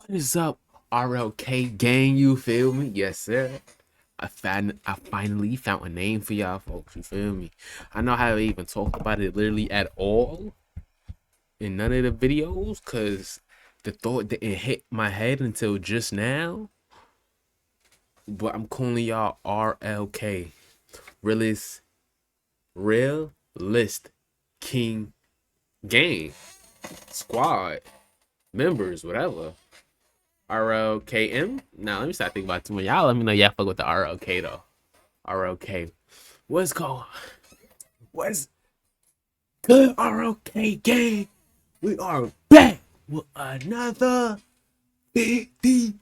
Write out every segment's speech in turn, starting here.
What is up, RLK gang? You feel me? Yes, sir. I finally found a name for y'all folks. You feel me? I know how I even talked about it literally at all in none of the videos, cause the thought didn't hit my head until just now. But I'm calling y'all RLK, realist, real list king gang squad members, whatever. RLKM. Now let me start thinking about too much. Y'all let me know y'all fuck with the RLK though. RLK. What's going? What's good, RLK gang? We are back with another video.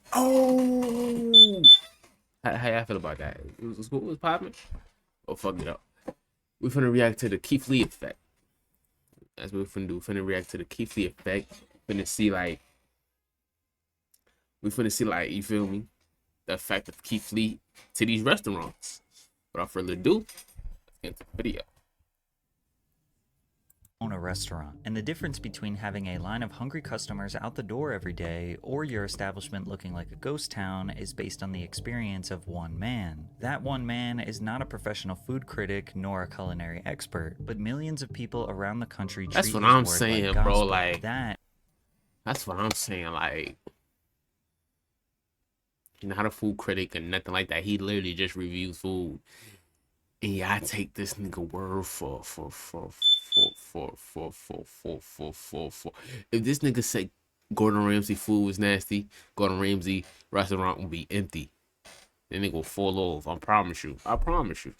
How y'all feel about that? It was cool. It was popping. Oh fuck it up. We finna react to the Keith Lee effect. That's what we finna do. We finna react to the Keith Lee effect. Finna see like. We finna see like, you feel me? The effect of Keith Lee to these restaurants. Without further ado, let's get into the video. Own a restaurant, and the difference between having a line of hungry customers out the door every day or your establishment looking like a ghost town is based on the experience of one man. That one man is not a professional food critic nor a culinary expert, but millions of people around the country treat That's what his I'm word saying, like bro. gospel. Like, that's what I'm saying. Like, you're not a food critic and nothing like that. He literally just reviews food. And yeah, I take this nigga word for. If this nigga say Gordon Ramsay food was nasty, Gordon Ramsay restaurant will be empty. Then nigga will fall off. I promise you. I promise you.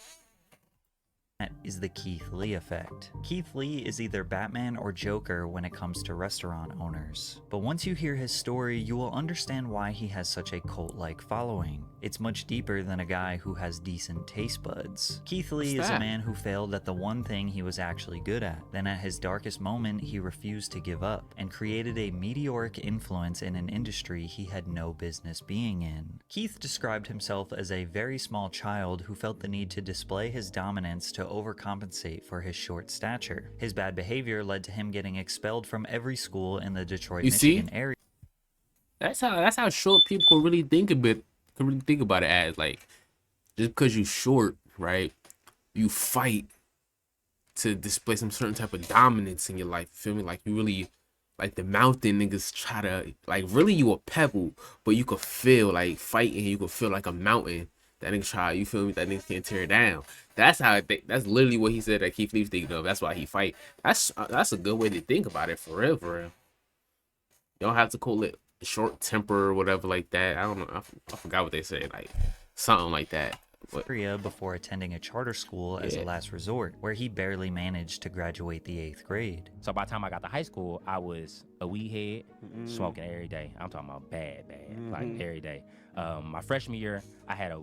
That is the Keith Lee effect. Keith Lee is either Batman or Joker when it comes to restaurant owners. But once you hear his story, you will understand why he has such a cult-like following. It's much deeper than a guy who has decent taste buds. Keith Lee is a man who failed at the one thing he was actually good at. Then at his darkest moment, he refused to give up and created a meteoric influence in an industry he had no business being in. Keith described himself as a very small child who felt the need to display his dominance to overcompensate for his short stature. His bad behavior led to him getting expelled from every school in the Detroit, Michigan area. That's how short people can really think about it as, like, just because you short, right? You fight to display some certain type of dominance in your life. Feel me? Like, you really, like, the mountain niggas try to, like, really you a pebble, but you could feel like fighting. You could feel like a mountain. That nigga try, you feel me? That nigga can't tear it down. That's how that's literally what he said that Keith Lee's thinking of. That's why he fight. That's a good way to think about it, for real, for real. You don't have to call it short temper or whatever like that. I don't know. I forgot what they said. Like something like that. But before attending a charter school as a last resort, where he barely managed to graduate the 8th grade. So by the time I got to high school, I was a weed head, smoking every day. I'm talking about bad, like every day. My freshman year, I had a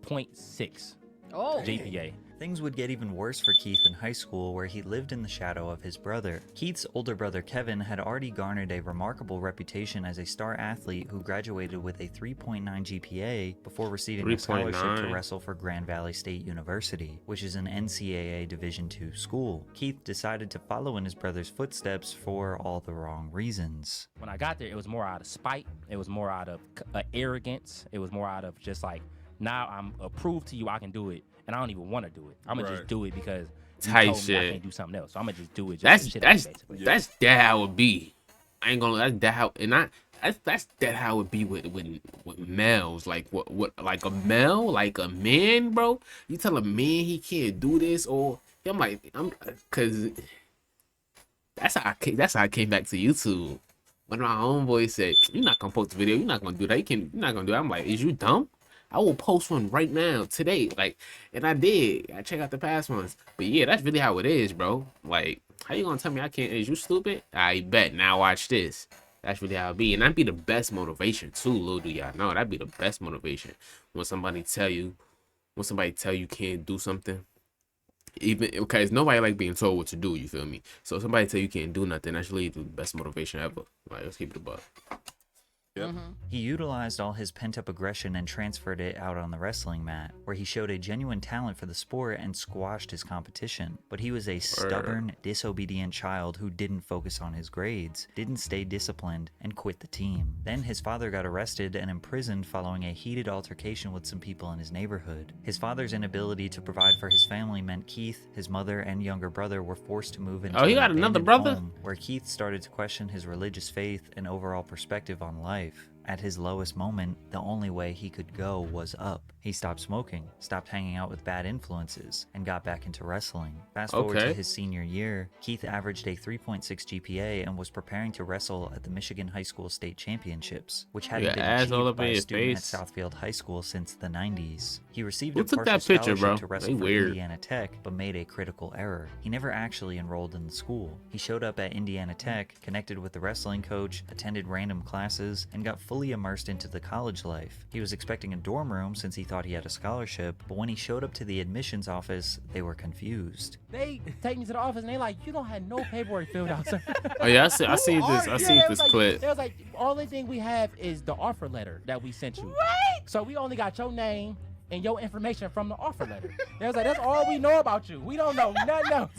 0.6 GPA. Things would get even worse for Keith in high school, where he lived in the shadow of his brother. Keith's older brother Kevin had already garnered a remarkable reputation as a star athlete who graduated with a 3.9 GPA before receiving a scholarship to wrestle for Grand Valley State University, which is an NCAA Division II school. Keith decided to follow in his brother's footsteps for all the wrong reasons. When I got there, it was more out of spite. It was more out of arrogance. It was more out of just like, now I'm approved to you, I can do it. And I don't even want to do it. I'm gonna just do it because you told me I can't do something else. So I'm gonna just do it. That's that how it be. I ain't gonna. That's that how, and that's that how it be with males. Like what like a male, like a man, bro. You tell a man he can't do this, or cause that's how I came back to YouTube. When my homeboy said, "You're not gonna post a video. You're not gonna do that. You're not gonna do that." I'm like, "Is you dumb? I will post one right now today." Like, and I did. I check out the past ones. But yeah, that's really how it is, bro. Like, how you gonna tell me I can't? Is you stupid? I bet. Now watch this. That's really how it be. And that'd be the best motivation too, little do y'all know. That'd be the best motivation. When somebody tell you you can't do something. Even because nobody like being told what to do, you feel me? So if somebody tell you can't do nothing, that's really the best motivation ever. Like, let's keep it above. Yep. He utilized all his pent-up aggression and transferred it out on the wrestling mat, where he showed a genuine talent for the sport and squashed his competition. But he was a stubborn, disobedient child who didn't focus on his grades, didn't stay disciplined, and quit the team. Then his father got arrested and imprisoned following a heated altercation with some people in his neighborhood. His father's inability to provide for his family meant Keith, his mother, and younger brother were forced to move into he an got another abandoned brother? home, where Keith started to question his religious faith and overall perspective on life. At his lowest moment, the only way he could go was up. He stopped smoking, stopped hanging out with bad influences, and got back into wrestling. Fast forward to his senior year, Keith averaged a 3.6 GPA and was preparing to wrestle at the Michigan High School State Championships, which hadn't been achieved by a student at Southfield High School since the 90s. He received a partial scholarship to wrestle for Indiana Tech, but made a critical error. He never actually enrolled in the school. He showed up at Indiana Tech, connected with the wrestling coach, attended random classes, and got fully immersed into the college life. He was expecting a dorm room since he thought he had a scholarship, but when he showed up to the admissions office, they were confused. They take me to the office and they like, you don't have no paperwork filled out, sir. Oh yeah, I see this clip. It was like, only thing we have is the offer letter that we sent you. Right. So we only got your name and your information from the offer letter. They was like, that's all we know about you. We don't know nothing else.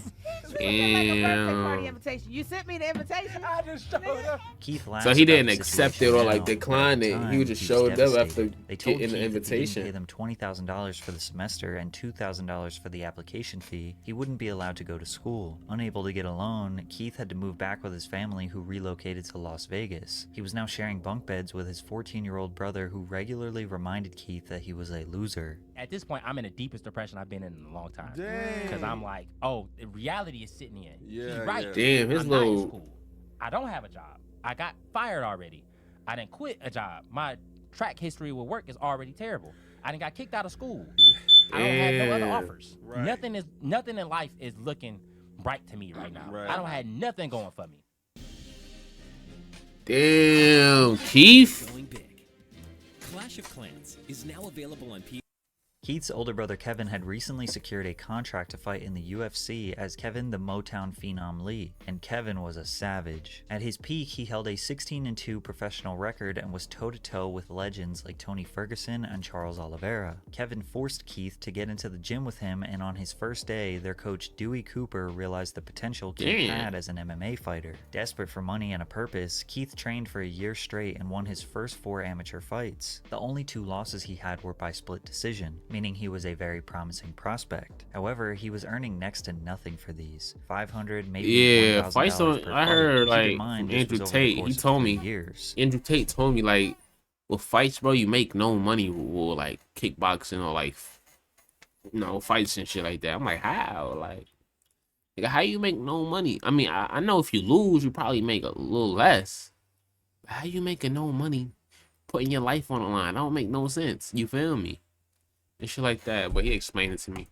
Damn. Invitation. You sent me the invitation. I just showed up. Keith laughed So he about didn't the accept it situation or like now, decline but at it. the He time, just was showed up after devastated. They told getting the Keith if he didn't pay invitation. them $20,000 for the semester and $2,000 for the application fee, he wouldn't be allowed to go to school. Unable to get a loan, Keith had to move back with his family, who relocated to Las Vegas. He was now sharing bunk beds with his 14-year-old brother, who regularly reminded Keith that he was a loser. At this point, I'm in the deepest depression I've been in a long time. Because I'm like, oh, the reality is sitting in. He's right. Damn, his I'm not in little. school. I don't have a job. I got fired already. I didn't quit a job. My track history with work is already terrible. I didn't got kicked out of school. I don't have no other offers. Right. Nothing in life is looking bright to me right now. Right. I don't have nothing going for me. Damn, Keith. Going big. Clash of Clans is now available on PC. Keith's older brother Kevin had recently secured a contract to fight in the UFC as Kevin the Motown Phenom Lee, and Kevin was a savage. At his peak, he held a 16-2 professional record and was toe-to-toe with legends like Tony Ferguson and Charles Oliveira. Kevin forced Keith to get into the gym with him, and on his first day, their coach Dewey Cooper realized the potential Keith had as an MMA fighter. Desperate for money and a purpose, Keith trained for a year straight and won his first 4 amateur fights. The only 2 losses he had were by split decision, meaning he was a very promising prospect. However, he was earning next to nothing for these. $500, maybe $1,000 fights on. per I fight. heard Keep in like mind, from this Andrew was over the Tate. He course of told 3 me. years. Andrew Tate told me like, with fights, bro, you make no money with like kickboxing or like, fights and shit like that. I'm like, how? Like, how you make no money? I mean, I know if you lose, you probably make a little less. But how you making no money putting your life on the line? That don't make no sense. You feel me? And shit like that. But he explained it to me.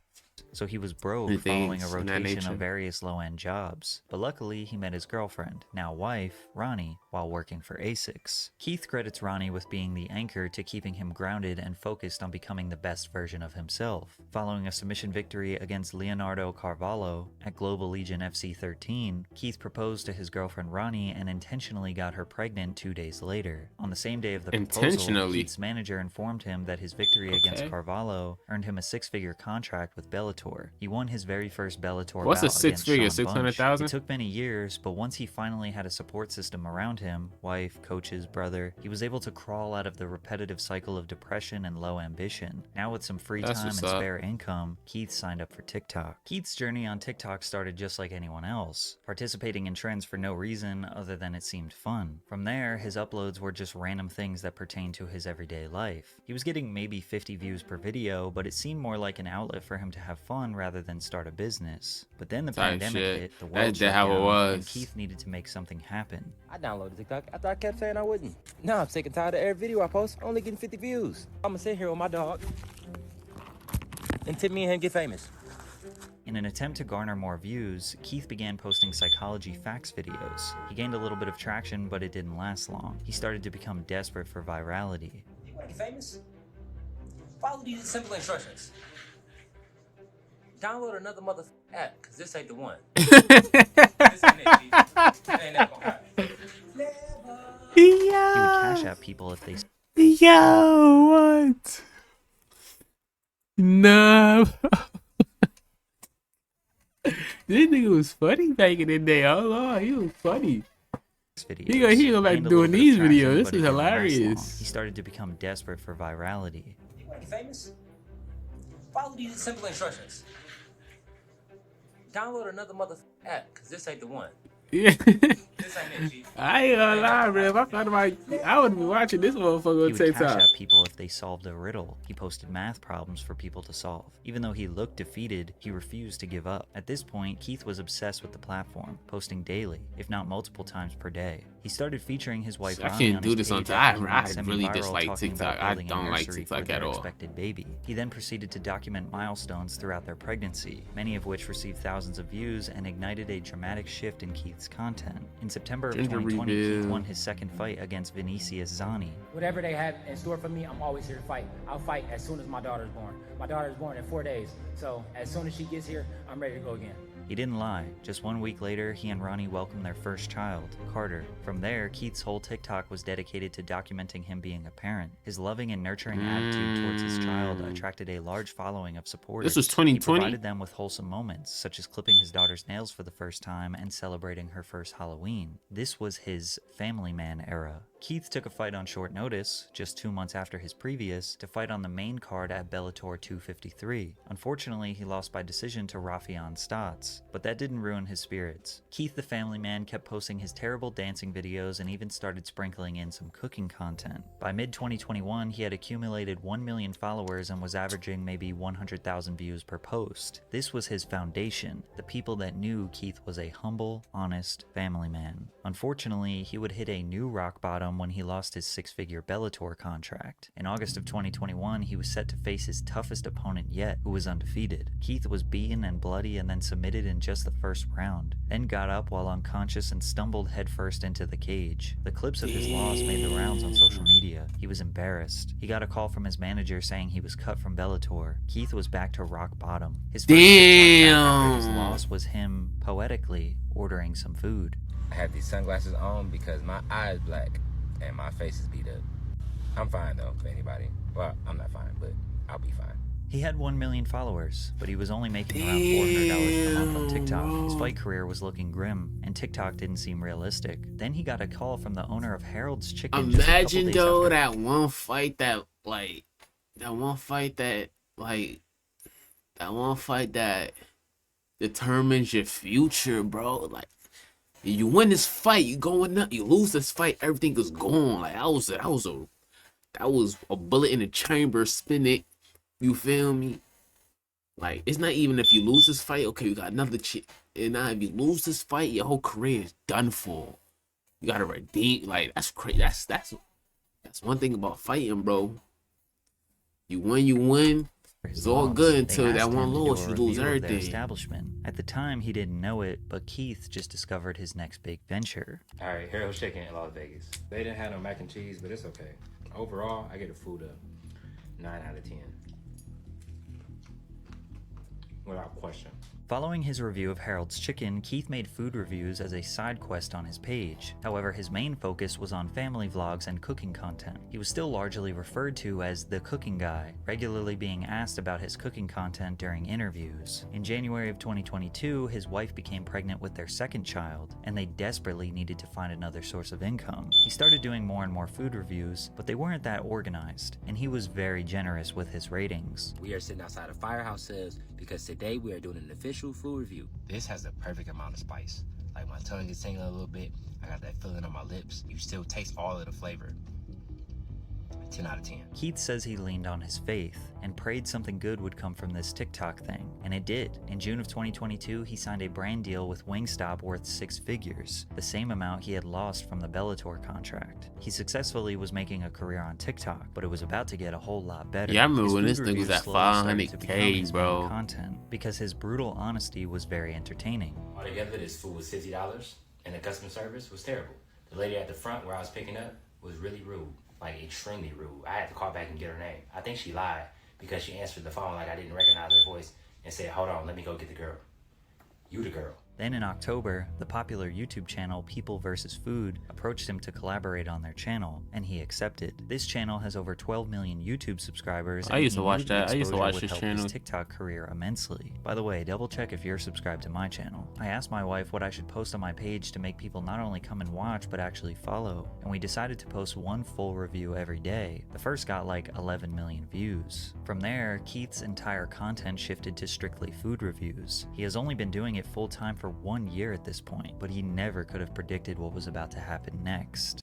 So he was broke And following a things in that rotation nature. of various low-end jobs. But luckily, he met his girlfriend, now wife, Ronnie, while working for ASICS. Keith credits Ronnie with being the anchor to keeping him grounded and focused on becoming the best version of himself. Following a submission victory against Leonardo Carvalho at Global Legion FC 13, Keith proposed to his girlfriend Ronnie and intentionally got her pregnant 2 days later. On the same day of the proposal, Intentionally? Keith's manager informed him that his victory against Carvalho earned him a 6-figure contract with Bellator. He won his very first Bellator What's a bout against 6-figure? Sean Bunch. 600,000? It took many years, but once he finally had a support system around him, wife, coaches, brother, he was able to crawl out of the repetitive cycle of depression and low ambition. Now with some free That's time and what's up. spare income, Keith signed up for TikTok. Keith's journey on TikTok started just like anyone else, participating in trends for no reason other than it seemed fun. From there, his uploads were just random things that pertained to his everyday life. He was getting maybe 50 views per video, but it seemed more like an outlet for him to have fun rather than start a business. But then the Type pandemic shit. hit, the world That's shut how it down, was. and Keith needed to make something happen. I downloaded TikTok after I kept saying I wouldn't. Now I'm sick and tired of every video I post, only getting 50 views. I'm gonna sit here with my dog and tip me and him get famous. In an attempt to garner more views, Keith began posting psychology facts videos. He gained a little bit of traction, but it didn't last long. He started to become desperate for virality. You wanna get famous? Follow these simple instructions. Download another app, cause this ain't the one. This ain't it, G. Ain't never gonna happen. He would cash out people people if they Yo, what? Nah. This nigga was funny back in the day. Hold on, he was funny. videos. He go back Gained a doing little bit of these traction, videos. This but is it didn't last long. hilarious. He started to become desperate for virality. You want to get famous? Follow these simple instructions. Download another motherfucking app, because this ain't the one. Yeah. This ain't it, G. I ain't gonna lie, man. If I found I would be watching this motherfucker He on would cash TikTok. out people if they solved a riddle. He posted math problems for people to solve. Even though he looked defeated, he refused to give up. At this point, Keith was obsessed with the platform, posting daily, if not multiple times per day. He started featuring his wife I Ronnie can't on do his this on page TikTok. after he I went really semi-viral dislike talking about TikTok. I building a don't like nursery for TikTok their at all. expected baby. He then proceeded to document milestones throughout their pregnancy, many of which received thousands of views and ignited a dramatic shift in Keith's content. In September of Ginger 2020, Keith reveal. won his second fight against Vinicius Zani. Whatever they have in store for me, I'm always here to fight. I'll fight as soon as my daughter's born. My daughter's born in 4 days, so as soon as she gets here, I'm ready to go again. He didn't lie. Just 1 week later, he and Ronnie welcomed their first child, Carter. From there, Keith's whole TikTok was dedicated to documenting him being a parent. His loving and nurturing attitude towards his child attracted a large following of supporters. This was He 2020? provided them with wholesome moments, such as clipping his daughter's nails for the first time and celebrating her first Halloween. This was his family man era. Keith took a fight on short notice, just 2 months after his previous, to fight on the main card at Bellator 253. Unfortunately, he lost by decision to Rafion Stotts, but that didn't ruin his spirits. Keith the family man kept posting his terrible dancing videos and even started sprinkling in some cooking content. By mid-2021, he had accumulated 1 million followers and was averaging maybe 100,000 views per post. This was his foundation, the people that knew Keith was a humble, honest family man. Unfortunately, he would hit a new rock bottom when he lost his six-figure Bellator contract. In August of 2021, he was set to face his toughest opponent yet, who was undefeated. Keith was beaten and bloody and then submitted in just the first round, then got up while unconscious and stumbled headfirst into the cage. The clips of his loss made the rounds on social media. He was embarrassed. He got a call from his manager saying he was cut from Bellator. Keith was back to rock bottom. His first TikTok after his loss was him, poetically, ordering some food. I have these sunglasses on because my eye is black and my face is beat up. I'm fine though, for anybody. Well, I'm not fine, but I'll be fine. He had 1 million followers, but he was only making around $400 per month on TikTok. His fight career was looking grim, and TikTok didn't seem realistic. Then he got a call from the owner of Harold's Chicken. Imagine though after. that one fight that determines your future, bro. Like, you win this fight, you going up. You lose this fight, everything is gone. Like that was a bullet in the chamber, spin it. You feel me? Like, it's not even if you lose this fight, okay, you got another chick. And now if you lose this fight, your whole career is done for. You gotta redeem. Like, that's crazy. That's one thing about fighting, bro. You win. It's all good until that one loss, you lose everything. Establishment. At the time, he didn't know it, but Keith just discovered his next big venture. All right, Harold's Chicken in Las Vegas. They didn't have no mac and cheese, but it's okay. Overall, I get the food a 9 out of 10. Without question. Following his review of Harold's Chicken, Keith made food reviews as a side quest on his page. However, his main focus was on family vlogs and cooking content. He was still largely referred to as the cooking guy, regularly being asked about his cooking content during interviews. In January of 2022, his wife became pregnant with their second child, and they desperately needed to find another source of income. He started doing more and more food reviews, but they weren't that organized, and he was very generous with his ratings. We are sitting outside of Firehouse Subs because today we are doing an official food review. This has the perfect amount of spice. Like, my tongue is tingling a little bit. I got that feeling on my lips. You still taste all of the flavor. 10 out of 10. Keith says he leaned on his faith and prayed something good would come from this TikTok thing, and it did. In June of 2022, he signed a brand deal with Wingstop worth 6 figures, the same amount he had lost from the Bellator contract. He successfully was making a career on TikTok, but it was about to get a whole lot better. Yeah, I remember His when food this thing was reviews at slowly started to become 500K, his bro. main content, because his brutal honesty was very entertaining. Altogether, this food was $50, and the customer service was terrible. The lady at the front where I was picking up was really rude. Like, extremely rude. I had to call back and get her name. I think she lied because she answered the phone like I didn't recognize her voice and said, "Hold on, let me go get the girl." You the girl. Then in October, the popular YouTube channel People vs. Food approached him to collaborate on their channel, and he accepted. This channel has over 12 million YouTube subscribers. I used to watch that. I used to watch this channel. His TikTok career immensely. By the way, double check if you're subscribed to my channel. I asked my wife what I should post on my page to make people not only come and watch, but actually follow, and we decided to post one full review every day. The first got like 11 million views. From there, Keith's entire content shifted to strictly food reviews. He has only been doing it full time for 1 year at this point, but he never could have predicted what was about to happen next.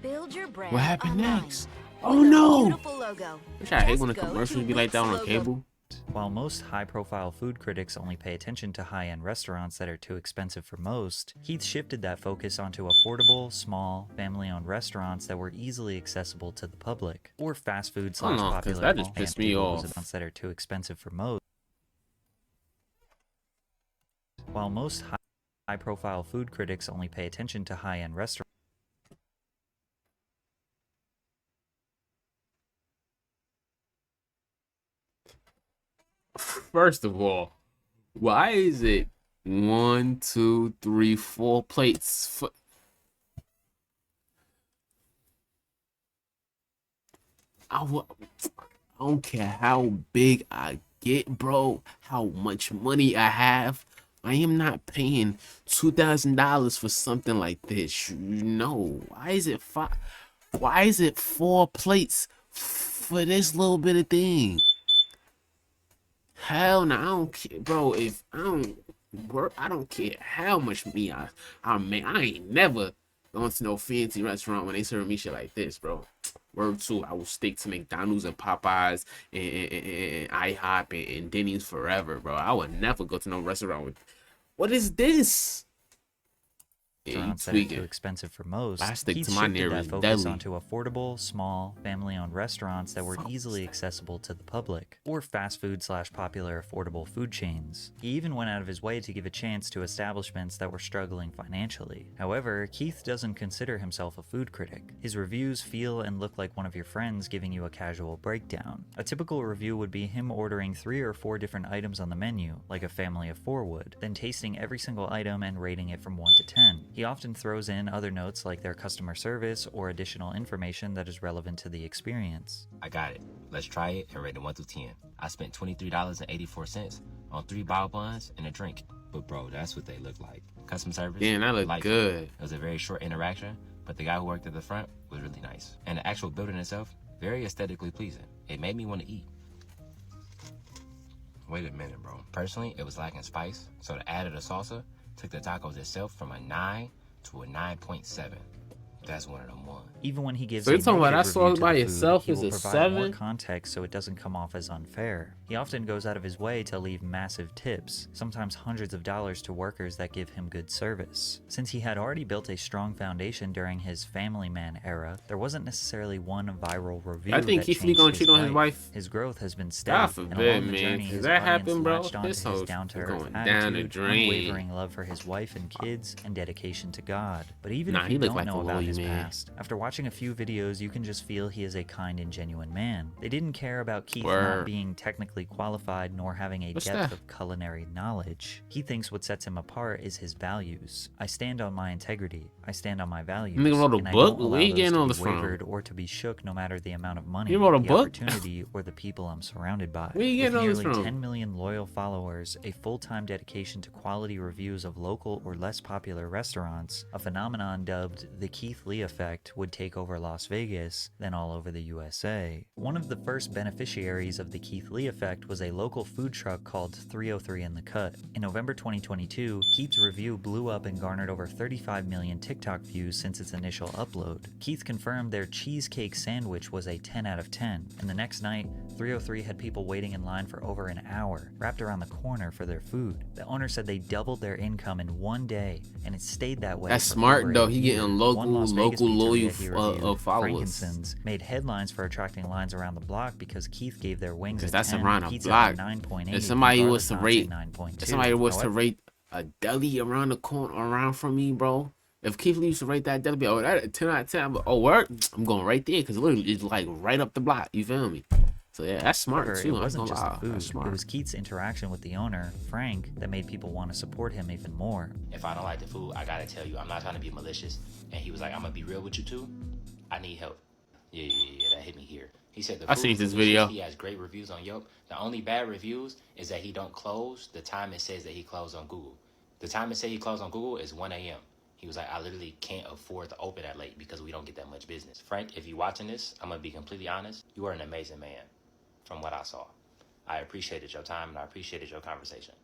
Build your brand What happened online next? with Oh a no! beautiful logo. Which I hate Just when the go to commercials be like that on Wix cable. While most high-profile food critics only pay attention to high-end restaurants that are too expensive for most, Keith shifted that focus onto affordable, small, family-owned restaurants that were easily accessible to the public, or fast food slash Hold on, 'cause popular that just high-end pissed me off. restaurants that are too expensive for most. While most high-profile food critics only pay attention to high-end restaurants. First of all, why is it 1, 2, 3, 4 plates? I don't care how big I get, bro, how much money I have. I am not paying $2,000 for something like this. No, why is it Why is it 4 plates for this little bit of thing? Hell no, I don't care, bro. If I don't work, I don't care how much money I make. I ain't never going to no fancy restaurant when they serve me shit like this, bro. Word 2, I will stick to McDonald's and Popeyes and IHOP and Denny's forever, bro. I would never go to no restaurant with. What is this? Restaurants that are too expensive for most. I stick Keith to my shifted that nearest focus deli. onto affordable, small, family-owned restaurants that were easily accessible to the public, or fast food slash popular affordable food chains. He even went out of his way to give a chance to establishments that were struggling financially. However, Keith doesn't consider himself a food critic. His reviews feel and look like one of your friends giving you a casual breakdown. A typical review would be him ordering 3 or 4 different items on the menu, like a family of 4 would, then tasting every single item and rating it from 1 to 10. He often throws in other notes like their customer service or additional information that is relevant to the experience. I got it. Let's try it and rate it 1 through 10. I spent $23.84 on 3 bao buns and a drink. But bro, that's what they look like. Customer service. Damn, that look good. It was a very short interaction, but the guy who worked at the front was really nice. And the actual building itself, very aesthetically pleasing. It made me want to eat. Wait a minute, bro. Personally, it was lacking spice, so the add of the salsa took the tacos itself from a 9 to a 9.7. That's one of them ones. Even when he gives so you're talking about that review sauce to by the itself food, is he a will provide 7? more context so it doesn't come off as unfair. He often goes out of his way to leave massive tips, sometimes hundreds of dollars to workers that give him good service. Since he had already built a strong foundation during his Family Man era, there wasn't necessarily one viral review. I think Keith Lee gonna cheat on his wife. His growth has been steady. God forbid, man. Journey, Does that happen, bro? This This whole whole down-to-earth going down the attitude, drain. unwavering love for his wife and kids, and dedication to God. But even Nah, if he you look don't like know a about lowly his man. past, after watching a few videos, you can just feel he is a kind and genuine man. They didn't care about Keith Word. not being technically qualified nor having a What's depth that? of culinary knowledge. He thinks what sets him apart is his values. I stand on my integrity. I stand on my values. Nigga wrote a and I book? don't allow Where you those getting to all be this from? wavered or to be shook no matter the amount of money, He wrote a the book? opportunity, or the people I'm surrounded by. Where you With getting all this nearly from? 10 million loyal followers, a full-time dedication to quality reviews of local or less popular restaurants, a phenomenon dubbed the Keith Lee effect would take over Las Vegas, then all over the USA. One of the first beneficiaries of the Keith Lee effect was a local food truck called 303 in the Cut. In November 2022, Keith's review blew up and garnered over 35 million TikTok views since its initial upload. Keith confirmed their cheesecake sandwich was a 10 out of 10, and the next night, 303 had people waiting in line for over an hour, wrapped around the corner for their food. The owner said they doubled their income in one day, and it stayed that way. That's for smart, over though. a He year. getting One Las Vegas local pizzeria loyal he reviewed, followers. Frankincense, made headlines for attracting lines around the block because Keith gave their wings a Because that's 10, around a pizza block. a 9.8, If somebody and was to Garlic rate, Knots a 9.2. if somebody was to However, rate a deli around the corner, around from me, bro. If Keith Lee used to rate that deli, be oh, that a 10 out of 10. I'm like, oh, work. I'm going right there because literally it's like right up the block. You feel me? So yeah, that's smart However, too. it wasn't I'm just gonna the lie. food. That's smart. It was Keith's interaction with the owner, Frank, that made people want to support him even more. If I don't like the food, I gotta tell you, I'm not trying to be malicious. And he was like, I'm gonna be real with you too. I need help. Yeah, that hit me here. He said the I food seen is this delicious. video. He has great reviews on Yelp. The only bad reviews is that he don't close the time it says that he closed on Google. The time it says he closed on Google is 1 a.m. He was like, I literally can't afford to open that late because we don't get that much business. Frank, if you're watching this, I'm gonna be completely honest. You are an amazing man from what I saw. I appreciated your time and I appreciated your conversation.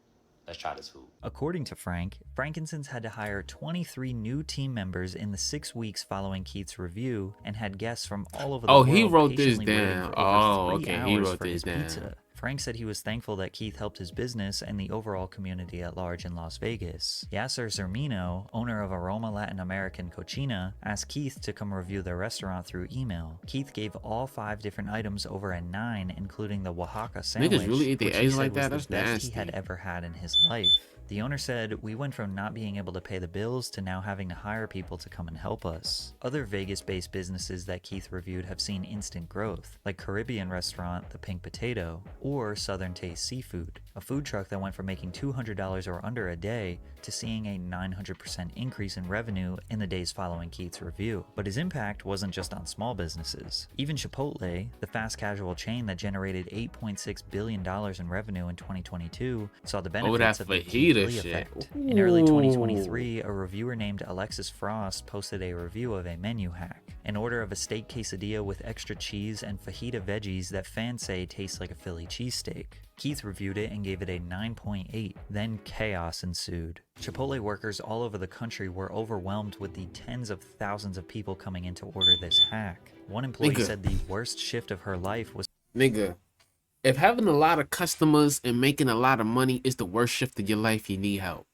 Let's try this food. According to Frank, Frankincense had to hire 23 new team members in the 6 weeks following Keith's review and had guests from all over the world. He wrote this patiently waiting down. for over 3 Okay. hours He wrote for this his down. pizza. Frank said he was thankful that Keith helped his business and the overall community at large in Las Vegas. Yasser Zermino, owner of Aroma Latin American Cochina, asked Keith to come review their restaurant through email. Keith gave all 5 different items over a 9, including the Oaxaca sandwich, Niggas really eat their which he eggs said like that? was That's the best he nasty. had ever had in his life. The owner said, "We went from not being able to pay the bills to now having to hire people to come and help us." Other Vegas-based businesses that Keith reviewed have seen instant growth, like Caribbean restaurant The Pink Potato or Southern Taste Seafood, a food truck that went from making $200 or under a day to seeing a 900% increase in revenue in the days following Keith's review. But his impact wasn't just on small businesses. Even Chipotle, the fast casual chain that generated $8.6 billion in revenue in 2022, saw the benefits of the Keith Lee effect. In early 2023, a reviewer named Alexis Frost posted a review of a menu hack, an order of a steak quesadilla with extra cheese and fajita veggies that fans say tastes like a Philly cheesesteak. Keith reviewed it and gave it a 9.8. Then chaos ensued. Chipotle workers all over the country were overwhelmed with the tens of thousands of people coming in to order this hack. One employee said the worst shift of her life was if having a lot of customers and making a lot of money is the worst shift of your life, you need help.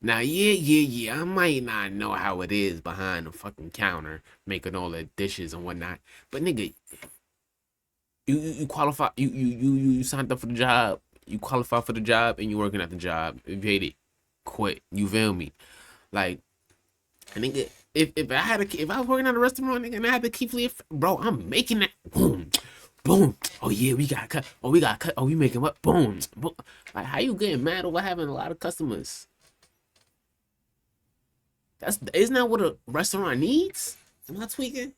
Now, I might not know how it is behind the fucking counter, making all the dishes and whatnot, but nigga, you qualify, you signed up for the job, you qualify for the job, and you working at the job. If you hate it, quit. You feel me? Like, nigga, if I was working at a restaurant, nigga, and I had to keep leaving, bro, I'm making that. Boom, boom. Oh yeah, we got cut. Oh, we got cut. Oh, we making what? Boom, boom. Like, how you getting mad over having a lot of customers? Isn't that what a restaurant needs? Am I tweaking?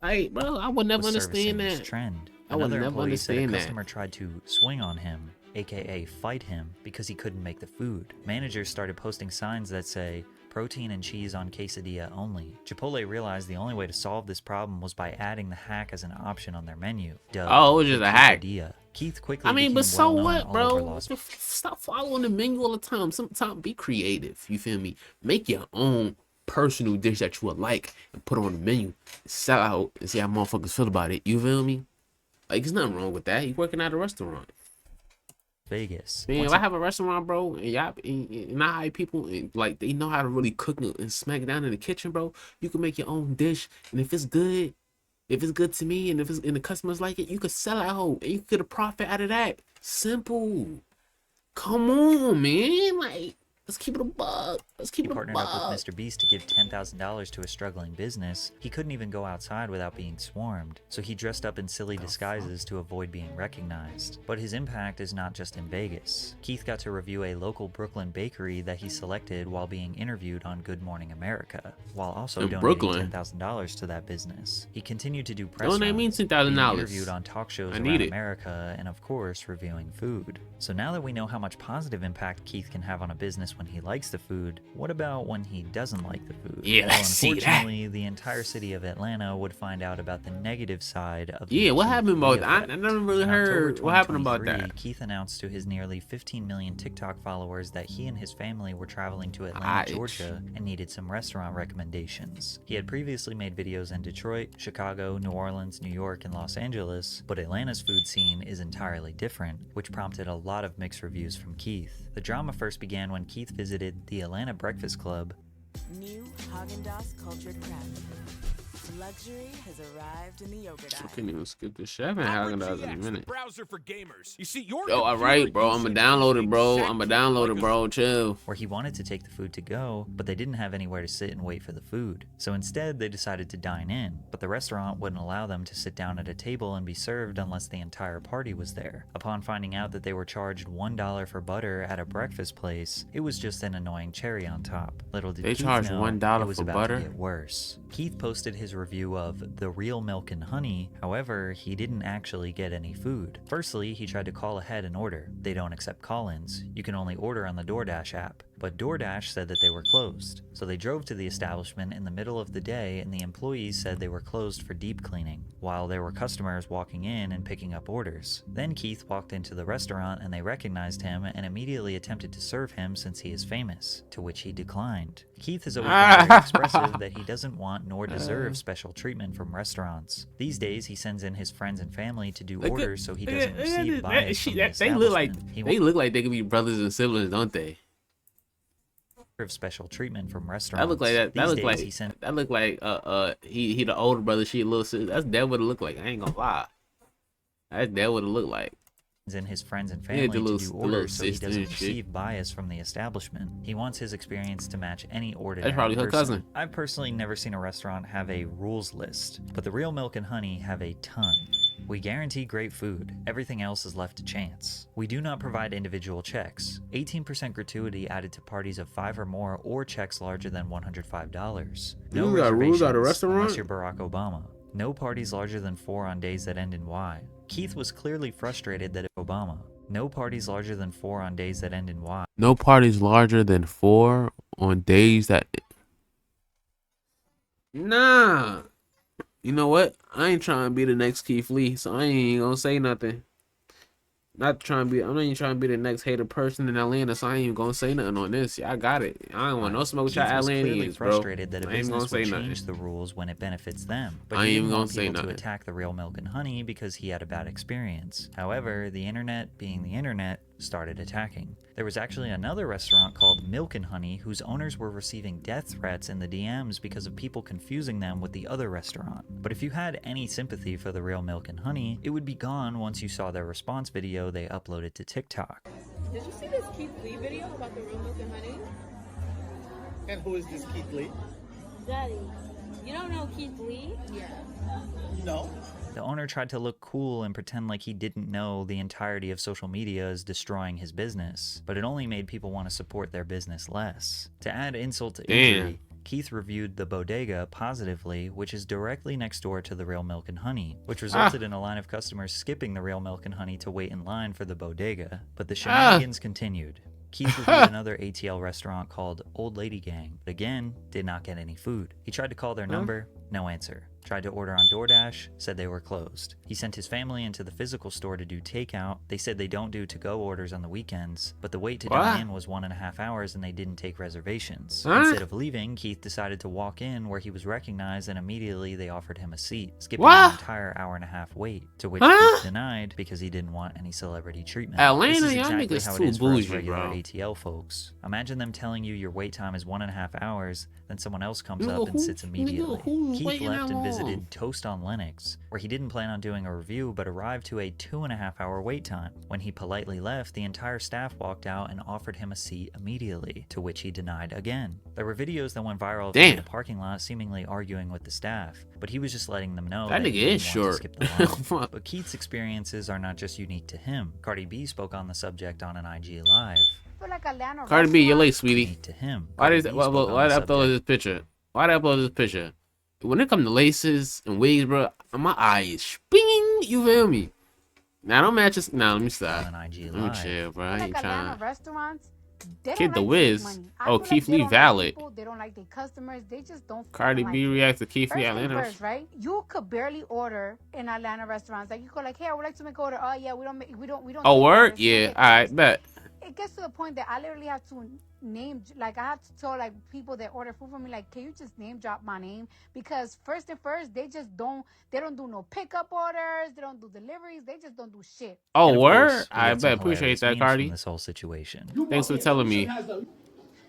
Like, bro, I would never understand that. Trend. I would Another never employee said a understand that. customer tried to swing on him, aka fight him, because he couldn't make the food. Managers started posting signs that say, "Protein and cheese on quesadilla only." Chipotle realized the only way to solve this problem was by adding the hack as an option on their menu. Duh. Oh, it was just a hack. Quesadilla. Keith quickly I mean, but became so well-known what, all over bro? Las Stop following the menu all the time. Sometimes be creative. You feel me? Make your own personal dish that you would like and put it on the menu. Sell out and see how motherfuckers feel about it. You feel me? Like, there's nothing wrong with that. You working at a restaurant. Vegas. Man, Once if I have a restaurant, bro, and y'all and I hire people and like they know how to really cook and smack down in the kitchen, bro, you can make your own dish, and if it's good to me, and if the customers like it, you could sell it out and you could get a profit out of that. Simple. Come on, man. Like, let's keep it a buck. Let's keep He it a partnered up buck. with Mr. Beast to give $10,000 to a struggling business. He couldn't even go outside without being swarmed, so he dressed up in silly disguises to avoid being recognized. But his impact is not just in Vegas. Keith got to review a local Brooklyn bakery that he selected while being interviewed on Good Morning America, while also In donating Brooklyn? $10,000 to that business. He continued to do press Don't that mean runs, $10,000? being interviewed on talk shows I around need it. America, and of course, reviewing food. So now that we know how much positive impact Keith can have on a business when he likes the food, what about when he doesn't like the food? Yeah, Well, let's see that. unfortunately, the entire city of Atlanta would find out about the negative side of the Yeah, what Keith happened Lee about that? effect. I never really In October heard what happened about 2023, that. Keith announced to his nearly 15 million TikTok followers that he and his family were traveling to Atlanta, Georgia, and needed some restaurant recommendations. He had previously made videos in Detroit, Chicago, New Orleans, New York, and Los Angeles, but Atlanta's food scene is entirely different, which prompted a lot of mixed reviews from Keith. The drama first began when Keith visited the Atlanta Breakfast Club. New Haagen-Dazs cultured crab. Luxury has arrived in the yogurt I aisle. couldn't even skip this shit. I haven't had Haagen-Dazs in a minute. Browser for gamers. You see, your Yo, alright, bro. I'ma download it, bro. I'ma download it, bro. Chill. Where he wanted to take the food to go, but they didn't have anywhere to sit and wait for the food. So instead, they decided to dine in, but the restaurant wouldn't allow them to sit down at a table and be served unless the entire party was there. Upon finding out that they were charged $1 for butter at a breakfast place, it was just an annoying cherry on top. Little did They Keith charged know $1 it was for about butter? to get worse. Keith posted his review of The Real Milk and Honey, however, he didn't actually get any food. Firstly, he tried to call ahead and order. They don't accept call-ins. You can only order on the DoorDash app. But DoorDash said that they were closed. So they drove to the establishment in the middle of the day and the employees said they were closed for deep cleaning, while there were customers walking in and picking up orders. Then Keith walked into the restaurant and they recognized him and immediately attempted to serve him since he is famous, to which he declined. Keith has always been very expressive that he doesn't want nor deserve special treatment from restaurants. These days, he sends in his friends and family to do orders so he doesn't receive bias from the establishment. They look like they could be brothers and siblings, don't they? Of special treatment from restaurants. That look like that. That These look days, like he sent that look like he the older brother, she a little sister. That's that what it look like. I ain't gonna lie. That's that what it look like. and his friends and family to do orders so he doesn't receive bias from the establishment. He wants his experience to match any ordinary That's probably her person. cousin. I've personally never seen a restaurant have a rules list, but the Real Milk and Honey have a ton. We guarantee great food. Everything else is left to chance. We do not provide individual checks. 18% gratuity added to parties of 5 or more or checks larger than $105. No You got rules at a reservations restaurant? unless you're Barack Obama. No parties larger than 4 on days that end in Y. Keith was clearly frustrated that Obama. No parties larger than 4 on days that end in Y. No parties larger than 4 on days that... Nah. You know what? I ain't trying to be the next Keith Lee, so I ain't gonna say nothing. I'm not even trying to be the next hater person in Atlanta, so I ain't even gonna say nothing on this. Y'all got it. I don't want no smoke with y'all Keith was clearly Atlanteans, bro. frustrated that a I ain't gonna business say would nothing. change the rules when it benefits them, but I he ain't didn't even want gonna say people to nothing. attack the Real Milk and Honey because he had a bad experience. However, the internet, being the internet, started attacking. There was actually another restaurant called Milk and Honey whose owners were receiving death threats in the DMs because of people confusing them with the other restaurant. But if you had any sympathy for the Real Milk and Honey, it would be gone once you saw their response video they uploaded to TikTok. Did you see this Keith Lee video about the Real Milk and Honey? And who is this Keith Lee? Daddy, you don't know Keith Lee? Yeah. No. The owner tried to look cool and pretend like he didn't know the entirety of social media is destroying his business, but it only made people want to support their business less. To add insult to injury, Keith reviewed the bodega positively, which is directly next door to the Real Milk and Honey, which resulted in a line of customers skipping the Real Milk and Honey to wait in line for the bodega. But the shenanigans continued. Keith reviewed another ATL restaurant called Old Lady Gang, but again, did not get any food. He tried to call their number, no answer. Tried to order on DoorDash, said they were closed. He sent his family into the physical store to do takeout. They said they don't do to-go orders on the weekends, but the wait to dine in was 1.5 hours and they didn't take reservations. Instead of leaving, Keith decided to walk in where he was recognized and immediately they offered him a seat, skipping an entire 1.5-hour wait, to which Keith denied because he didn't want any celebrity treatment. Atlanta, This is y'all exactly niggas how it too is for us bougie, regular bro. ATL folks. Imagine them telling you your wait time is 1.5 hours, then someone else comes up and sits immediately. who's Keith waiting left that and long? visited Toast on Linux, where he didn't plan on doing a review but arrived to a 2.5-hour wait time. When he politely left, the entire staff walked out and offered him a seat immediately, to which he denied again. There were videos that went viral of him in the parking lot seemingly arguing with the staff, but he was just letting them know That that nigga he didn't is want short. to skip the line. But Keith's experiences are not just unique to him. Cardi B spoke on the subject on an IG Live. Cardi B, you're late, sweetie. To him. Why Cardi did B spoke on why the did I upload this picture? Why did I upload this picture? When it comes to laces and wigs, bro, my eye is spinging. You feel me? Now don't match us. Now let me stop. Let me chill, bro. I ain't trying. Restaurants, they Kid don't the like to make Wiz. money. I Oh, feel like Keith they Lee don't like valid. people, they don't like their customers. They just don't. Cardi like B it. reacts to Keith Lee First thing Atlanta. first, right? You could barely order in Atlanta restaurants. Like you go like, hey, I would like to make order. Oh yeah, we don't. Oh, take word? orders. Yeah. All right, bet. It gets to the point that I literally have to name, like I have to tell like people that order food for me, like, can you just name drop my name? Because first, they just don't. They don't do no pickup orders. They don't do deliveries. They just don't do shit. Oh, And of word? course, we I got some bet. Appreciate hilarious that, memes Cardi. from this whole situation. Thanks for telling me.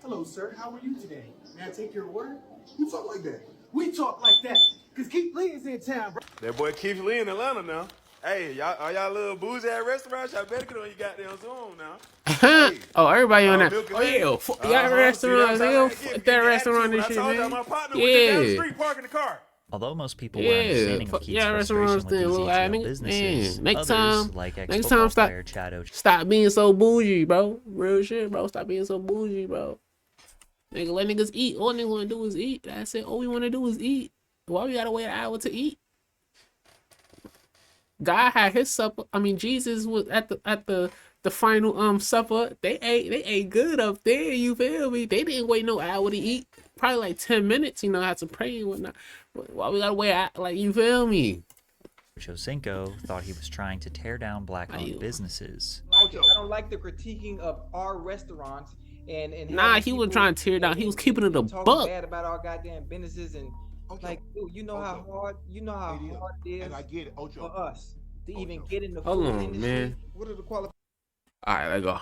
Hello, sir. How are you today? May I take your order? You talk like that. We talk like that. Cause Keith Lee is in town, bro. That boy Keith Lee in Atlanta now. Hey, y'all, are y'all little bougie at restaurants? Y'all better get on your goddamn Zoom now. Oh, everybody on that. Milk and Oh yeah, honey. fuck that restaurant. Nigga, fuck that restaurant and shit, I told y'all man. my partner was just down the Yeah. street parking the car. Although most people were understanding of Fuck Keith's yeah, frustration restaurants with these then, little ass ETL nigga. businesses, Man, next others, time, like next ex-football time, player Chad Ochocinco, stop being so bougie, bro. Real shit, bro. Stop being so bougie, bro. Nigga, let niggas eat. All niggas wanna do is eat. That's it. All we wanna do is eat. Why we gotta wait an hour to eat? God had his supper. I mean, Jesus was at the final supper. They ate good up there. You feel me? They didn't wait no hour to eat. Probably like 10 minutes. You know, had to pray and whatnot. Why we gotta wait? Like, you feel me? Ochocinco thought he was trying to tear down black-owned businesses. I don't like the critiquing of our restaurants and Nah, he wasn't trying to tear down. He was keeping it a talking buck. bad about our goddamn businesses and like, dude, you know how hard it is. And I get it, Ocho. For us to even get in the Hold food on, industry. man. What are the qualifications? All right, let's go.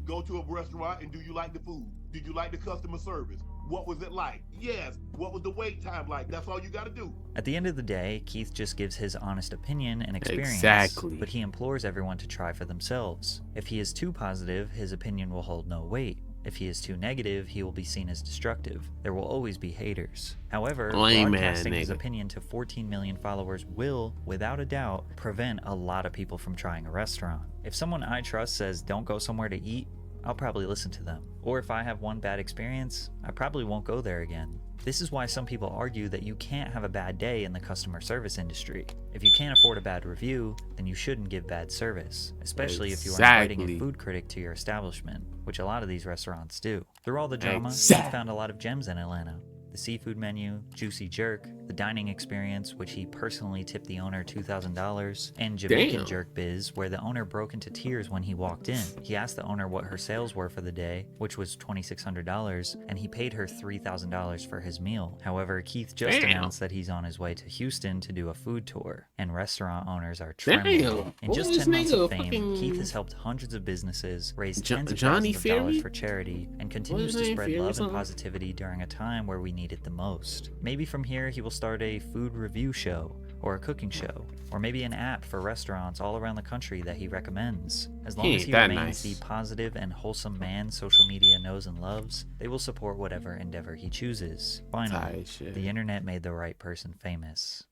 Go to a restaurant and do you like the food? Did you like the customer service? What was it like? Yes. What was the wait time like? That's all you got to do. At the end of the day, Keith just gives his honest opinion and experience, Exactly. but he implores everyone to try for themselves. If he is too positive, his opinion will hold no weight. If he is too negative, he will be seen as destructive. There will always be haters. However, Lame broadcasting man, his nigga. opinion to 14 million followers will, without a doubt, prevent a lot of people from trying a restaurant. If someone I trust says don't go somewhere to eat, I'll probably listen to them. Or if I have one bad experience, I probably won't go there again. This is why some people argue that you can't have a bad day in the customer service industry. If you can't afford a bad review, then you shouldn't give bad service, especially if you are inviting Exactly. a food critic to your establishment, which a lot of these restaurants do. Through all the drama, Exactly. he found a lot of gems in Atlanta. The seafood menu, juicy jerk, the dining experience, which he personally tipped the owner $2,000, and Jamaican Damn. jerk biz, where the owner broke into tears when he walked in. He asked the owner what her sales were for the day, which was $2,600, and he paid her $3,000 for his meal. However, Keith just Damn. announced that he's on his way to Houston to do a food tour, and restaurant owners are trembling. Damn. In What just was 10 months this of nigga fame, fucking- Keith has helped hundreds of businesses, raise tens of Johnny thousands of dollars Fury? for charity, and What continues his to name, spread Fury love and something? positivity during a time where we need it the most. Maybe from here he will start a food review show, or a cooking show, or maybe an app for restaurants all around the country that he recommends. As long He as ain't he that remains nice. the positive and wholesome man social media knows and loves, they will support whatever endeavor he chooses. Finally, Tight shit. the internet made the right person famous.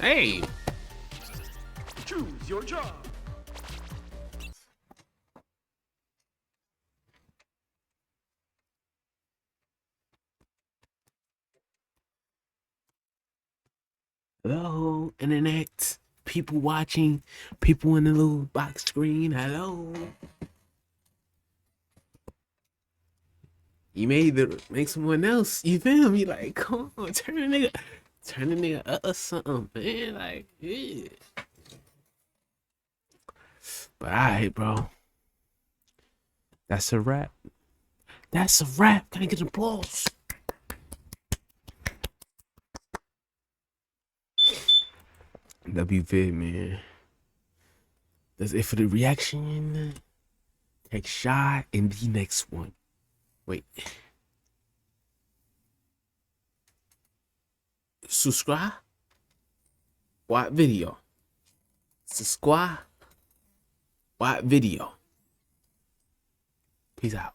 Hey. Choose your job. Hello, internet. People watching. People in the little box screen. Hello. You made make someone else. You feel me? Like, come on, turn the nigga up or something, man. Like, yeah. But alright, bro. That's a wrap. That's a wrap. Can I get the balls? WV, man. That's it for the reaction. Take shot in the next one. Wait. Subscribe. Watch video. Subscribe. Watch video. Peace out.